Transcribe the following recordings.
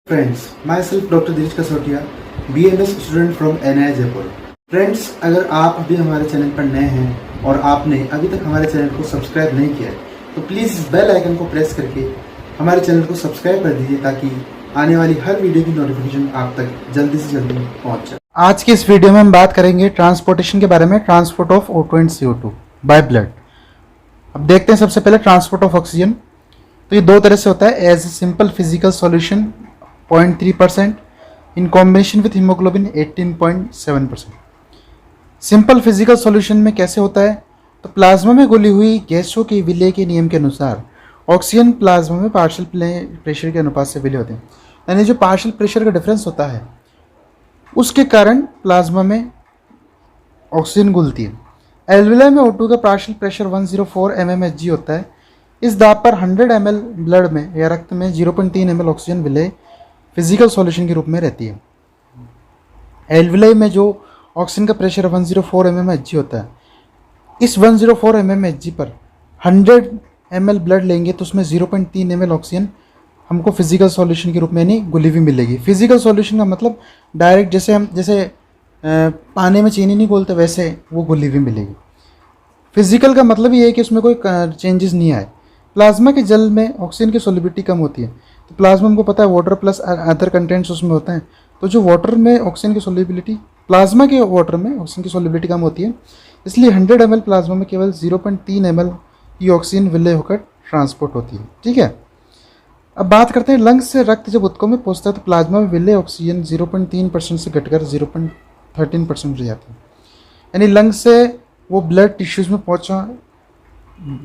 Friends, myself doctor Dinesh Kasotia, BMS student from NII Jaipur. Friends, अगर आप अभी हमारे चैनल पर नए हैं और आपने अभी तक हमारे चैनल को सब्सक्राइब नहीं किया है तो प्लीज़ बेल आइकन को प्रेस करके हमारे चैनल को सब्सक्राइब कर दीजिए ताकि आने वाली हर वीडियो की नोटिफिकेशन आप तक जल्दी से जल्दी पहुंच जाए। आज की इस वीडियो में हम बात करेंगे ट्रांसपोर्टेशन के बारे में, transport of O2 and CO2 by blood. अब देखते हैं सबसे पहले ट्रांसपोर्ट ऑफ ऑक्सीजन। तो ये दो तरह से होता है, as a simple physical solution 0.3%, in combination with haemoglobin 18.7%। Simple physical solution में कैसे होता है, तो प्लाज्मा में घुली हुई गैसों के विलय के नियम के अनुसार ऑक्सीजन प्लाज्मा में पार्शियल प्रेशर के अनुपात से विलय होते हैं। यानी जो पार्शियल प्रेशर का डिफरेंस होता है उसके कारण प्लाज्मा में ऑक्सीजन घुलती है। एल्विलाई में O2 का पार्शियल प्रेशर 104 mmHg होता है। इस दाब पर 100 ml ब्लड में या रक्त में 0.3 ml ऑक्सीजन विलय फिजिकल सॉल्यूशन के रूप में रहती है। एल्विलाई में जो ऑक्सीजन का प्रेशर 104 mmHg होता है, इस 104 mmHg पर 100 ml ब्लड लेंगे तो उसमें 0.3 ml ऑक्सीजन हमको फिजिकल सॉल्यूशन के रूप में नहीं घुली हुई मिलेगी। फिजिकल सॉल्यूशन का मतलब डायरेक्ट जैसे पानी में चीनी नहीं घोलते वैसे वो घुली हुई मिलेगी। फिजिकल का मतलब ये है कि उसमें कोई चेंजेस नहीं आए। प्लाज्मा के जल में ऑक्सीजन की सोलिबिलिटी कम होती है, तो प्लाज्मा हमको पता है वाटर प्लस अदर कंटेंट्स उसमें होते हैं। तो जो वाटर में ऑक्सीजन की सोलिबिलिटी, प्लाज्मा के वाटर में ऑक्सीजन की सोलिबिलिटी कम होती है, इसलिए 100 ml प्लाज्मा में केवल 0.3 ml की ऑक्सीजन विलय होकर ट्रांसपोर्ट होती है। ठीक है, अब बात करते हैं लंग्स से रक्त जब ऊतकों में पहुंचता है तो प्लाज्मा में विलय ऑक्सीजन 0.3% से घटकर 0.13% रह जाती है। यानी लंग्स से वो ब्लड टिश्यूज़ में पहुंचा,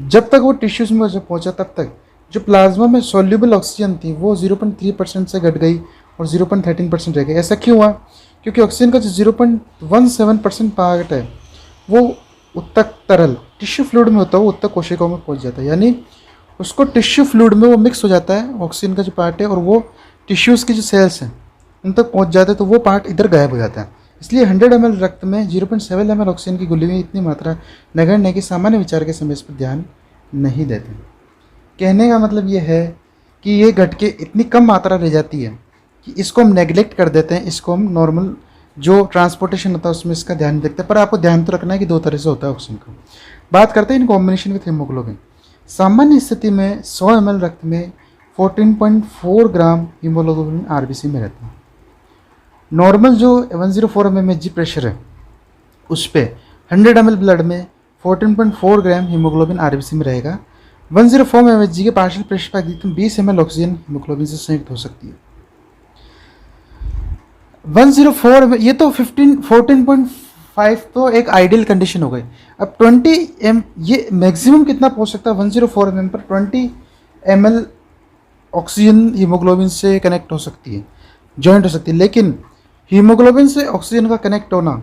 जब तक वो टिश्यूज़ में जब पहुंचा तब तक जो प्लाज्मा में सॉल्युबल ऑक्सीजन थी वो 0.3% से घट गई और 0.13% रह गई। ऐसा क्यों हुआ? क्योंकि ऑक्सीजन का जो 0.17% पार्ट है वो उत्तक तरल टिश्यू फ्लूइड में होता है, वो उत्तक कोशिकाओं में पहुंच जाता है। यानी उसको टिश्यू फ्लूइड में वो मिक्स हो जाता है ऑक्सीजन का जो पार्ट है, और वो टिश्यूज़ की जो सेल्स हैं उन तक पहुँच जाता है, तो वो पार्ट इधर गायब हो जाता है। इसलिए 100 ml रक्त में 0.7 ml ऑक्सीजन की घुली हुई इतनी मात्रा नगण्य है कि सामान्य विचार के समय इस पर ध्यान नहीं देते। कहने का मतलब ये है कि ये घट के इतनी कम मात्रा रह जाती है कि इसको हम नेग्लेक्ट कर देते हैं, इसको हम नॉर्मल जो ट्रांसपोर्टेशन होता है उसमें इसका ध्यान नहीं देखते। पर आपको ध्यान तो रखना है कि दो तरह से होता है ऑक्सीजन का। बात करते हैं इन कॉम्बिनेशन विथ हीमोग्लोबिन। सामान्य स्थिति में 100 ml रक्त में 14.4 ग्राम हीमोग्लोबिन RBC में रहता है। नॉर्मल जो 104 mmHg प्रेशर है उस पर 100 ml ब्लड में 14.4 ग्राम हीमोग्लोबिन RBC में रहेगा। 104 mmHg के पार्शियल प्रेशर पर अधिकतम 20 ml ऑक्सीजन हीमोग्लोबिन से संयुक्त हो सकती है। 104 ये तो 14.5 तो एक आइडियल कंडीशन हो गई। अब 20 ये मैक्सिमम कितना पहुंच सकता है? 104 mm पर 20 ml ऑक्सीजन हीमोग्लोबिन से कनेक्ट हो सकती है, जॉइंट हो सकती है। लेकिन हीमोग्लोबिन से ऑक्सीजन का कनेक्ट होना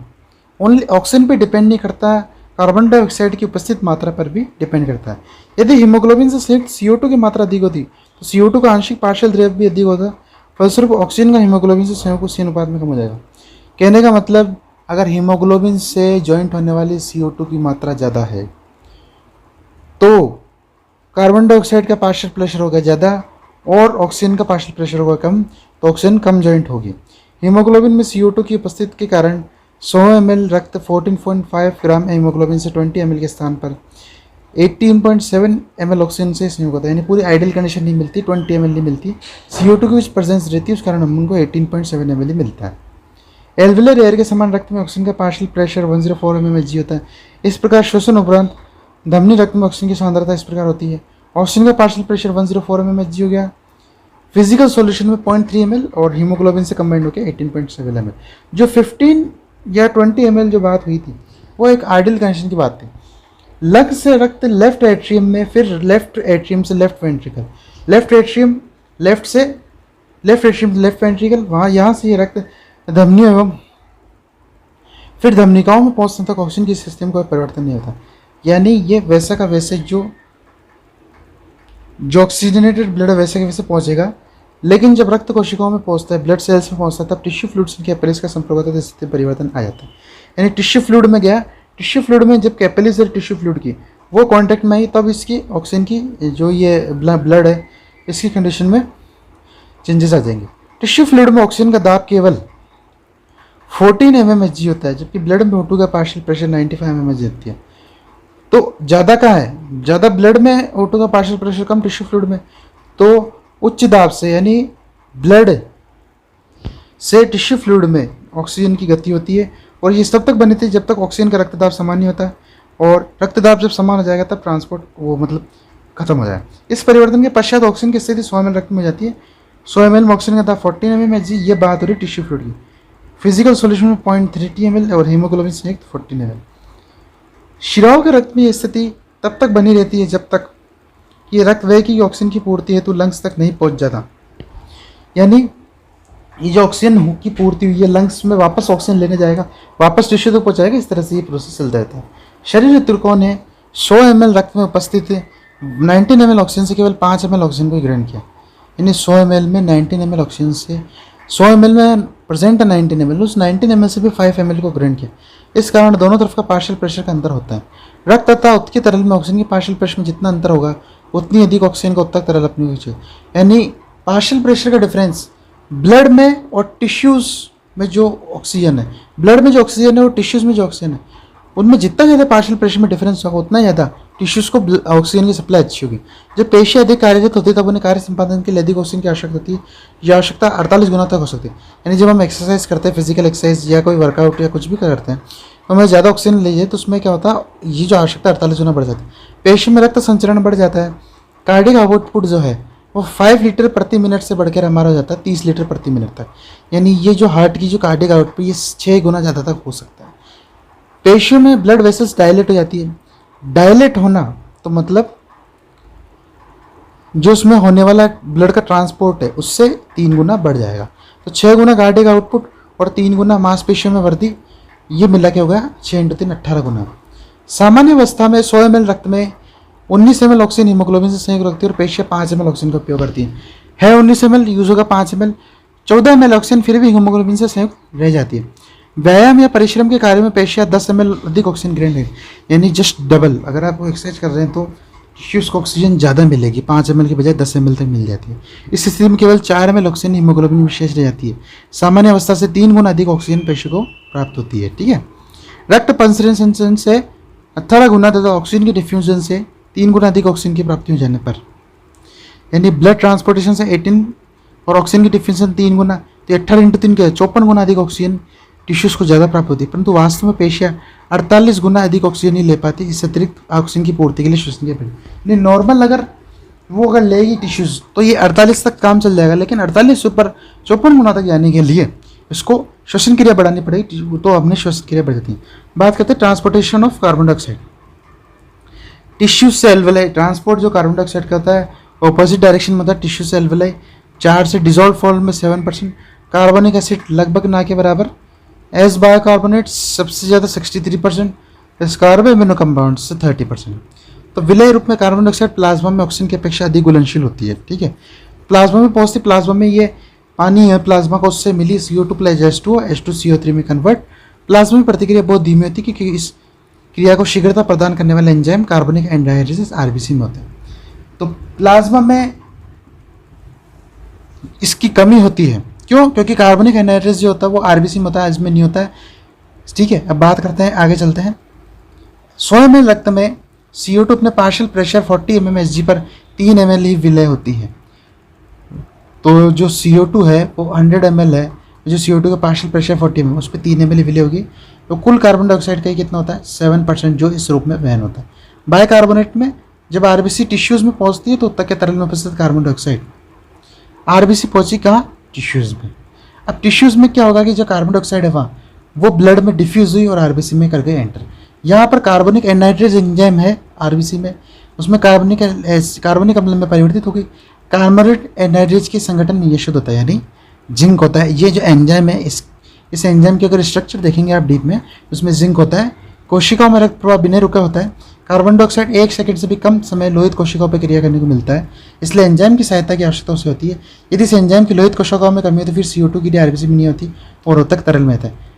ओनली ऑक्सीजन पे डिपेंड नहीं करता, कार्बन डाइऑक्साइड की उपस्थित मात्रा पर भी डिपेंड करता है। यदि हीमोग्लोबिन से संयुक्त CO2 की मात्रा अधिक होती तो CO2 का आंशिक पार्शियल द्रव्य भी अधिक होता, फलस्वरूप ऑक्सीजन का हीमोग्लोबिन से संयुक्त उसी अनुपात में कम हो जाएगा। कहने का मतलब अगर हीमोग्लोबिन से जॉइंट होने वाली CO2 की मात्रा ज़्यादा है तो कार्बन डाइऑक्साइड का पार्शियल प्रेशर होगा ज़्यादा और ऑक्सीजन का पार्शियल प्रेशर होगा कम, तो ऑक्सीजन कम जॉइंट होगी। हीमोग्लोबिन में CO2 की उपस्थिति के कारण 100 ml रक्त 14.5 ग्राम हीमोग्लोबिन से 20 ml के स्थान पर 18.7 ml ऑक्सीजन से संयुक्त होता है। यानी पूरी आइडियल कंडीशन नहीं मिलती, 20 ml नहीं मिलती, CO2 की कुछ प्रेजेंस रहती है, उस कारण हमको 18.7 ml ही मिलता है। एल्विलर एयर के समान रक्त में ऑक्सीजन का पार्शियल प्रेशर 104 mmHg होता है। इस प्रकार श्वसन उपरांत धमनी रक्त में ऑक्सीजन की सांद्रता इस प्रकार होती है। ऑक्सीजन का पार्शियल प्रेशर 104 mmHg हो गया, फिजिकल सॉल्यूशन में 0.3 ml और हीमोग्लोबिन से कंबाइंड होकर 18.7 ml। जो 15 या 20 ml जो बात हुई थी वो एक आइडियल कंडीशन की बात थी। लंग से रक्त लेफ्ट एट्रियम में, फिर लेफ्ट एट्रियम से लेफ्ट वेंट्रिकल, लेफ्ट एट्रियम से लेफ्ट वेंट्रिकल, वहाँ यहाँ से ये रक्त धमनी एवं फिर धमनिकाओं में पहुँचने तक ऑक्सीजन की सिस्टम का परिवर्तन नहीं होता। यानी ये वैसा का वैसे जो ऑक्सीजनेटेड ब्लड वैसे के वैसे पहुंचेगा, लेकिन जब रक्त कोशिकाओं में पहुंचता है, ब्लड सेल्स में पहुंचता है, तब टिश्यू फ्लूइड्स के कैपिलरीज का संपर्क होता है तो स्थिति परिवर्तन आ जाता है। यानी टिश्यू फ्लूइड में गया, टिश्यू फ्लूइड में जब कैपिलरीज टिश्यू फ्लूइड की वो कांटेक्ट में आई, तब इसकी ऑक्सीजन की जो ये ब्लड है इसकी कंडीशन में चेंजेस आ जाएंगे। टिश्यू फ्लूइड में ऑक्सीजन का दाब केवल 14 mmHg होता है, जबकि ब्लड में O2 का पार्शियल प्रेशर 95 mmHg होती है। तो ज़्यादा कहाँ है, ज़्यादा ब्लड में O2 का पार्शियल प्रेशर, कम टिश्यू फ्लूइड में। तो उच्च दाब से यानी ब्लड से टिश्यू फ्लूइड में ऑक्सीजन की गति होती है, और ये तब तक बनी थी जब तक ऑक्सीजन का रक्तदाब सामान्य होता है, और रक्तदाब जब समान हो जाएगा तब ट्रांसपोर्ट वो मतलब खत्म हो जाए। इस परिवर्तन के पश्चात ऑक्सीजन की स्थिति 100 ml रक्त में जाती है। 100 ml में ऑक्सीजन का दाब 14 mmHg। ये बात हो रही टिश्यू फ्लूइड की। फिजिकल सॉल्यूशन में 0.30 ml और हीमोग्लोबिन संयुक्त 14 ml। शिराओं के रक्त में ये स्थिति तब तक बनी रहती है जब तक ये रक्त वह की ऑक्सीजन की पूर्ति हेतु लंग्स तक नहीं पहुंच जाता। यानी ये जो ऑक्सीजन की पूर्ति हुई है लंग्स में वापस ऑक्सीजन लेने जाएगा, वापस टिश्यू तक पहुंचाएगा। इस तरह से ये प्रोसेस चलता रहता है। शरीर नेतृकों ने 100 ml रक्त में उपस्थित 19 ml ऑक्सीजन से केवल 5 ml ऑक्सीजन को ग्रहण किया। यानी 100 ml में 19 ml ऑक्सीजन से 100 ml में प्रेजेंट है 19 ml, उस 19 ml से भी 5 ml को ग्रहण किया। इस कारण दोनों तरफ का पार्शियल प्रेशर का अंतर होता है। रक्त तथा उत्तक तरल में ऑक्सीजन के पार्शियल प्रेशर में जितना अंतर होगा उतनी अधिक ऑक्सीजन का उत्तक तरल अपनी हुई। यानी पार्शियल प्रेशर का डिफरेंस ब्लड में और टिश्यूज़ में जो ऑक्सीजन है, ब्लड में जो ऑक्सीजन है और टिश्यूज़ में जो ऑक्सीजन है, उनमें जितना ज़्यादा पार्शियल प्रेशर में डिफरेंस होगा उतना ज़्यादा टिश्यूज़ को ऑक्सीजन की सप्लाई अच्छी होगी। जब पेशियाँ अधिक कार्यरत होती है तब उन्हें कार्य संपादन के लिए अधिक ऑक्सीजन की आवश्यकता होती है। यह आवश्यकता 48 गुना तक हो सकती है। यानी जब हम एक्सरसाइज करते हैं, फिजिकल एक्सरसाइज या कोई वर्कआउट या कुछ भी करते हैं, तो हमें ज़्यादा ऑक्सीजन लीजिए तो उसमें क्या होता है, ये जो आवश्यकता 48 गुना बढ़ जाती है। पेशी में रक्त संचरण बढ़ जाता है। कार्डिक आउटपुट जो है वो 5 लीटर प्रति मिनट से बढ़कर हमारा हो जाता है 30 लीटर प्रति मिनट तक। यानी ये जो हार्ट की जो कार्डिक आउटपुट ये 6 गुना ज़्यादा तक हो सकता है। पेशियों में ब्लड वेसल्स डायलेट हो जाती है। डायलेट होना तो मतलब जो उसमें होने वाला ब्लड का ट्रांसपोर्ट है उससे 3 गुना बढ़ जाएगा। तो 6 गुना कार्डिक आउटपुट और 3 गुना मांसपेशियों में वृद्धि, ये मिला के हो गया 6 × 3 18 गुना। सामान्य अवस्था में 100 ml रक्त में 19 ml ऑक्सीजन हीमोग्लोबिन से संयुक्त रखती है और पेशियाँ 5 ml ऑक्सीजन का उपयोग करती है 19 ml यूज होगा 5 ml, 14 ml ऑक्सीजन फिर भी हीमोग्लोबिन से संयुक्त रह जाती है। व्यायाम या परिश्रम के कार्य में पेशियाँ 10 ml अधिक ऑक्सीजन ग्रहण करेगी, यानी जस्ट डबल। अगर आप एक्सरसाइज कर रहे हैं तो टिश्यूज़ को ऑक्सीजन ज़्यादा मिलेगी, 5 ml के बजाय 10 ml तक मिल जाती है। इस स्थिति में केवल 4 ml ऑक्सीजन हीमोग्लोबिन में शेष रह जाती है। सामान्य अवस्था से 3 गुना अधिक ऑक्सीजन पेशी को प्राप्त होती है। ठीक है, रक्त पंचन से 18 गुना तथा ऑक्सीजन की डिफ्यूजन से 3 गुना अधिक ऑक्सीजन की प्राप्ति हो जाने पर, यानी ब्लड ट्रांसपोर्टेशन से 18 और ऑक्सीजन की डिफ्यूजन 3 गुना, तो 18 × 3 के 54 गुना अधिक ऑक्सीजन टिश्यूज़ को ज़्यादा प्राप्त होती है। परंतु वास्तव में पेशियाँ 48 गुना अधिक ऑक्सीजन ही ले पाती है। इस अतिरिक्त ऑक्सीजन की पूर्ति के लिए श्वसन की यानी नॉर्मल अगर वो अगर लेगी टिश्यूज़ तो ये 48 तक काम चल जाएगा, लेकिन 48 से ऊपर 54 गुना तक जाने के लिए इसको श्वसन क्रिया बढ़ानी पड़ेगी, तो अपने श्वसन क्रिया बढ़ जाती है। बात करते हैं transportation of carbon dioxide. Tissue से एल्वेलाई ट्रांसपोर्ट जो कार्बन डाइऑक्साइड का होता है ऑपोजिट डायरेक्शन में होता है। टिश्यू से एल्वेलाई 4 से डिजोल्व फॉर्म में 7%, कार्बनिक एसिड लगभग ना के बराबर, एस बायोकार्बोनेट सबसे ज़्यादा 63%, एस्कॉर्बिक एमिनो कंपाउंड से 30%। तो विलय रूप में कार्बन डाइऑक्साइड प्लाज्मा में ऑक्सीजन की अपेक्षा अधिक घुलनशील होती है। ठीक है, प्लाज्मा में पहुँचती, प्लाज्मा में ये पानी है, प्लाज्मा को उससे मिली CO2 प्लस H2O H2CO3 में कन्वर्ट। प्लाज्मा में प्रतिक्रिया बहुत धीमी होती है क्योंकि इस क्रिया को शीघ्रता प्रदान करने वाले एंजाइम कार्बनिक एनहाइड्रेसेस RBC में होते हैं। तो प्लाज्मा में इसकी कमी होती है, क्यों? क्योंकि कार्बनिक एनहाइड्रेस जो होता है वो RBC में होता है, इसमें नहीं होता है। ठीक है, अब बात करते हैं, आगे चलते हैं। 100 ml रक्त में CO2 अपने पार्शियल प्रेशर 40 mmHg पर 3 ml ही विलय होती है। तो जो CO2 है वो 100 ml है, जो CO2 का पार्शियल प्रेशर 40 mm उस पर 3 ml ही विलय होगी। तो कुल कार्बन डाइऑक्साइड का कितना होता है 7%, जो इस रूप में वहन होता है। बाइकार्बोनेट में जब RBC टिश्यूज़ में पहुंचती है तो उत्तक के तरल में उपस्थित कार्बन डाइऑक्साइड RBC पहुंची कहाँ, टिश्यूज़ में। अब टिश्यूज़ में क्या होगा कि जो कार्बन डाइऑक्साइड है वहाँ वो ब्लड में डिफ्यूज़ हुई और RBC में कर गए एंटर। यहाँ पर कार्बनिक एनहाइड्रेस एंजाइम है RBC में, उसमें कार्बनिक अम्ल में परिवर्तित होगी। कार्बोनेट एनहाइड्रेस के संगठन में ये शुद्ध होता है, यानी जिंक होता है। ये जो एंजाइम है इस एंजाइम के अगर स्ट्रक्चर देखेंगे आप डीप में, उसमें जिंक होता है। कोशिकाओं में रक्त प्रवाह बिना रुका होता है। कार्बन डाइऑक्साइड 1 सेकंड से भी कम समय लोहित कोशिकाओं पर क्रिया करने को मिलता है, इसलिए एंजाइम की सहायता की आवश्यकता उसे होती है। यदि इस एंजाइम की लोहित कोशिकाओं में कमी हो तो फिर CO2 की RBC में नहीं होती और उत्तक तरल में होता है।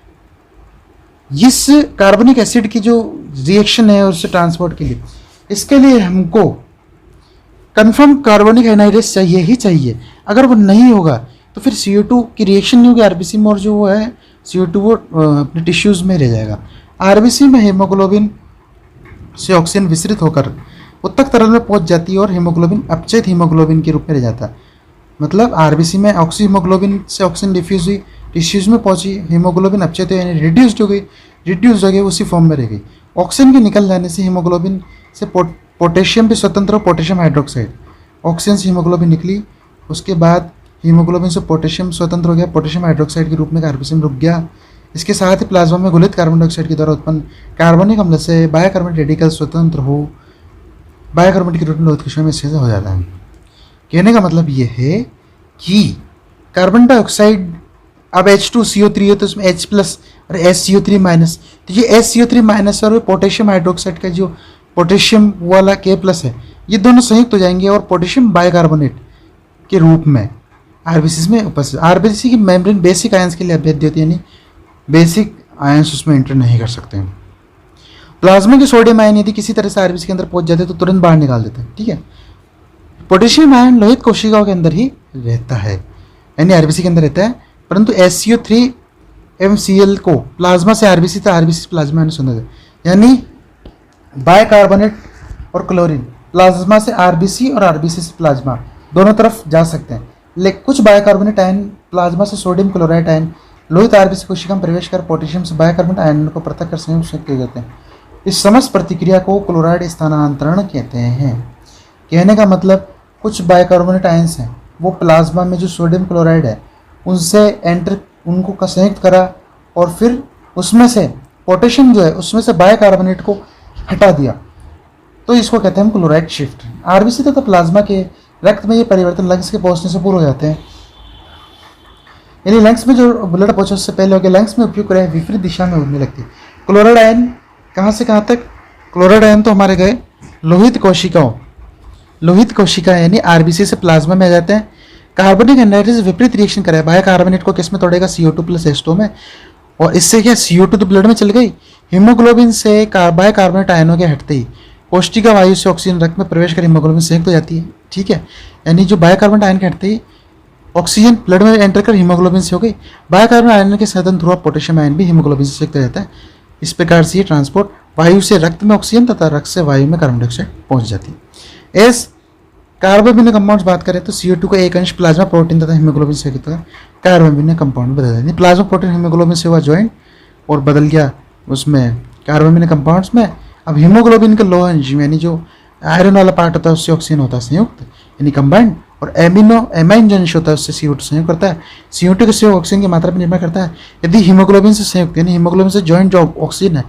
इस कार्बनिक एसिड की जो रिएक्शन है उससे ट्रांसपोर्ट के लिए, इसके लिए हमको कन्फर्म कार्बनिक एनहाइड्रेस चाहिए ही चाहिए। अगर वो नहीं होगा तो फिर CO2 की रिएक्शन नहीं होगी आरबीसी में, और जो वो है CO2 वो अपने टिश्यूज़ में रह जाएगा। आरबीसी में हीमोग्लोबिन से ऑक्सीजन विसरित होकर उत्तक तरल में पहुंच जाती है और हीमोग्लोबिन अपचयित हीमोग्लोबिन के रूप में रह जाता है। मतलब आरबीसी में ऑक्सी हीमोग्लोबिन से ऑक्सीजन डिफ्यूज हुई, टिश्यूज में पहुंची, हीमोग्लोबिन अपचयित यानी रिड्यूस्ड हो गई, उसी फॉर्म में रह गई। ऑक्सीजन के निकल जाने से हीमोग्लोबिन से पोटेशियम भी स्वतंत्र हो, पोटेशियम हाइड्रोक्साइड। ऑक्सीजन से हीमोग्लोबिन निकली, उसके बाद हीमोग्लोबिन से पोटेशियम स्वतंत्र हो गया, पोटेशियम हाइड्रोक्साइड के रूप में आरबीसी में रुक गया। इसके साथ ही प्लाज्मा में घुलित कार्बन डाइऑक्साइड के द्वारा उत्पन्न कार्बनिक अम्ल से बायोकार्बोनेट रेडिकल स्वतंत्र हो, बायोकार्बोनेट की रूप में उत्कृष्ण में से हो जाता है। कहने का मतलब ये है कि कार्बन डाइऑक्साइड अब H2CO3 है तो उसमें H प्लस और SCO3 माइनस, तो ये SCO3 माइनस और पोटेशियम हाइड्रोक्साइड का जो पोटेशियम वाला K प्लस है, ये दोनों संयुक्त हो जाएंगे और पोटेशियम बाइकार्बोनेट के रूप में आरबीसी में उपस्थित। आरबीसी की मेम्ब्रेन बेसिक आयंस के लिए अभेद्य होती है, यानी बेसिक आयंस उसमें एंटर नहीं कर सकते हैं। प्लाज्मा के सोडियम आयन यदि किसी तरह से आरबीसी के अंदर पहुंच जाते हैं तो तुरंत बाहर निकाल देते हैं, ठीक है। पोटेशियम आयन लोहित कोशिकाओं के अंदर ही रहता है, यानी आरबीसी के अंदर रहता है, परंतु SCO3 एवं Cl को प्लाज्मा से आरबीसी तक आरबीसी प्लाज्मा आयन सुंदर है, यानी बाइकार्बोनेट और क्लोरीन प्लाज्मा से आरबीसी और आरबीसी से प्लाज्मा दोनों तरफ जा सकते हैं। लेकिन कुछ बाइकार्बोनेट आयन प्लाज्मा से sodium chloride ion Lohit RBC कोशिका में प्रवेश कर पोटेशियम से बाइकार्बोनेट आयन को पृथक कर संयुक्त किए जाते हैं। इस समस्त प्रतिक्रिया को क्लोराइड स्थानांतरण कहते हैं। कहने का मतलब कुछ बाइकार्बोनेट आयन्स हैं वो प्लाज्मा में जो सोडियम क्लोराइड है उनसे उनको का संयुक्त करा और फिर उसमें से पोटेशियम जो है उसमें से बाइकार्बोनेट को हटा दिया, तो इसको कहते हैं हम क्लोराइड शिफ्ट। आरबीसी तथा प्लाज्मा के रक्त में ये परिवर्तन लंग्स के पहुंचने से पूर्व हो जाते हैं, यानी लंग्स में जो ब्लड पहुंचे उससे पहले हो गया, लंग्स में उपयोग रहे विपरीत दिशा में उड़ने लगती है। क्लोराइड आयन कहाँ से कहाँ तक? क्लोराइड आयन तो हमारे गए लोहित कोशिका यानी आरबीसी से प्लाज्मा में आ जाते हैं। कार्बनिक एनर्जी से विपरीत रिएक्शन करे, बाइकार्बोनेट को किस में तोड़ेगा? CO2 प्लस H2 में, और इससे क्या CO2 तो ब्लड में चल गई, हीमोग्लोबिन से बाइकार्बोनेट आयनों के हटते ही कोशिका वायु से ऑक्सीजन रक्त में प्रवेश कर हीमोग्लोबिन संयुक्त हो जाती है, ठीक है। यानी जो बाइकार्बोनेट आयन के हटते ही ऑक्सीजन ब्लड में एंटर कर हीमोग्लोबिन से हो गई, बाइकार्बोनेट आयन के साधन ध्रुव पोटेशियम आयन भी हीमोग्लोबिन से संयुक्त हो जाता है। इस प्रकार से ये ट्रांसपोर्ट वायु से रक्त में ऑक्सीजन तथा रक्त से वायु में कार्बन डाइऑक्साइड पहुंच जाती है। एस कार्बोविनिक कंपाउंड्स बात करें तो CO2 का एक अंश प्लाज्मा प्रोटीन तथा हीमोग्लोबिन से कार्बोविनिक कंपाउंड में बदल जाती है। प्लाज्मा प्रोटीन हीमोग्लोबिन से हुआ ज्वाइंट और बदल गया उसमें कार्बोविनिक कंपाउंड्स में। अब हीमोग्लोबिन का लोह अंश यानी जो आयरन वाला पार्ट होता है उससे ऑक्सीजन होता है संयुक्त यानी कंबाइंड, और एमाइन जो अंश होता है उससे CO2 संयुक्त करता है। CO2 का सहयोग ऑक्सीजन की मात्रा पर निर्भर करता है। यदि हीमोग्लोबिन से संयुक्त यानी हीमोग्लोबिन से ज्वाइंट जो ऑक्सीजन है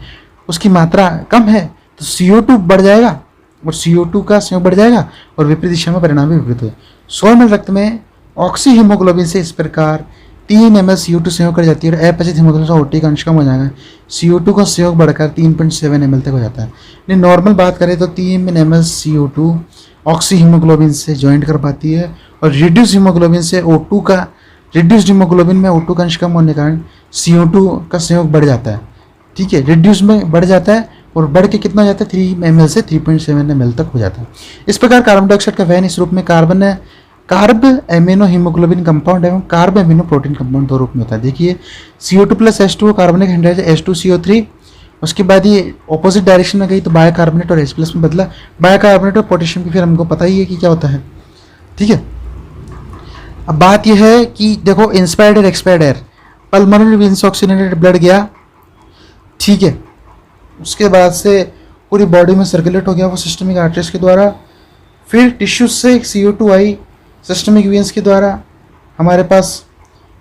उसकी मात्रा कम है तो CO2 बढ़ जाएगा और CO2 का संयोग बढ़ जाएगा और विपरीत दिशा में परिणाम भी विपरीत होगा। 100 ml रक्त में ऑक्सी हीमोग्लोबिन से इस प्रकार 3 ml CO2 संयोग कर जाती है और अपचित हीमोग्लोबिन से OT का अंश कम हो जाएगा। CO2 का संयोग बढ़कर 3.7 ml तक हो जाता है। यानी नॉर्मल बात करें तो 3 ml CO2 ऑक्सी हीमोग्लोबिन से ज्वाइंट कर पाती है और रिड्यूस हीमोग्लोबिन से O2 का रिड्यूस्ड हीमोग्लोबिन में O2 का अंश कम होने के कारण CO2 का संयोग बढ़ जाता है, ठीक है। रिड्यूस में बढ़ जाता है और बढ़ के कितना हो जाता है 3 ml से 3.7 ml तक हो जाता है। इस प्रकार कार्बन डाइऑक्साइड का वहन इस रूप में कार्ब एमिनो हीमोग्लोबिन कंपाउंड एवं कार्ब एमिनो प्रोटीन कंपाउंड दो रूप में होता है। देखिए CO2 प्लस H2 कार्बनिक हाइड्रोजन H2CO3, उसके बाद ये ऑपोजिट डायरेक्शन में गई तो बायोकार्बोनेट और H प्लस में बदला। बायोकार्बोनेट और पोटेशियम की फिर हमको पता ही है कि क्या होता है, ठीक है। अब बात यह है कि देखो इंस्पायर्ड और expired air, pulmonary veins oxygenated blood गया, ठीक है, उसके बाद से पूरी बॉडी में सर्कुलेट हो गया वो सिस्टमिक आर्टरीज के द्वारा, फिर टिश्यूज से CO2 आई सिस्टमिक वेन्स के द्वारा हमारे पास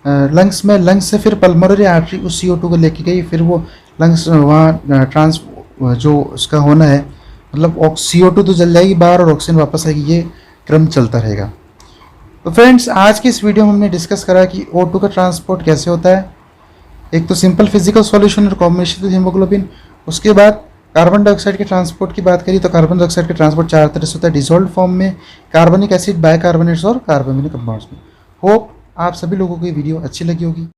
लंग्स में, लंग्स से फिर पल्मोनरी आर्टरी उस CO2 को लेके गई, फिर वो लंग्स वहाँ ट्रांस जो उसका होना है मतलब CO2 तो जल जाएगी बाहर और ऑक्सीजन वापस आएगी, ये क्रम चलता रहेगा। तो फ्रेंड्स आज की इस वीडियो में हमने डिस्कस करा कि O2 का ट्रांसपोर्ट कैसे होता है। एक तो सिंपल फिजिकल सॉल्यूशन और कॉम्बिनेशन विद हीमोग्लोबिन, उसके बाद कार्बन डाइऑक्साइड के ट्रांसपोर्ट की बात करी तो कार्बन डाइऑक्साइड के ट्रांसपोर्ट 4 तरह से होता है, डिसॉल्व्ड फॉर्म में, कार्बनिक एसिड, बाइकार्बोनेट्स और कार्बोनिक कंपाउंड्स में। होप आप सभी लोगों को ये वीडियो अच्छी लगी होगी।